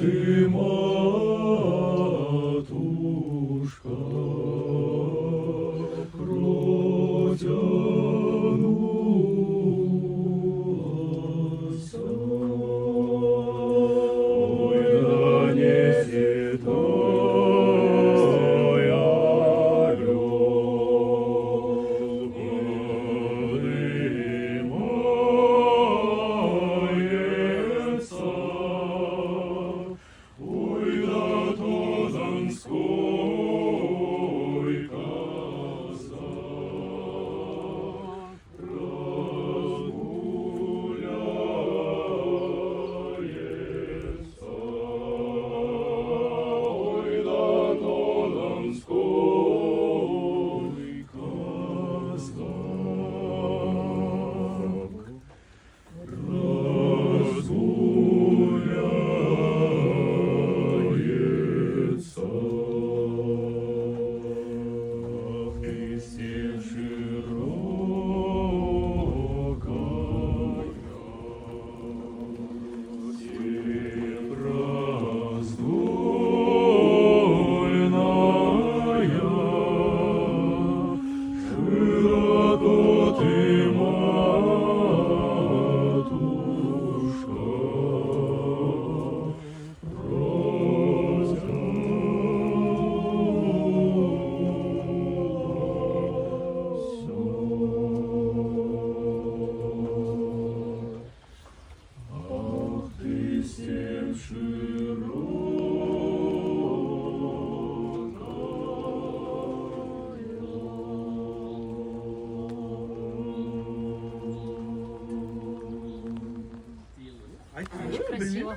ти, матушка, протягнулася. Ой, да не святая любовь мается, ой, да то Донской казак разгуляется, ой, да то Донской казак разгуляется. Ах, ты степь широкая, степь раздольная, широко ты, матушка, ах, ты степь широкая. Очень красиво.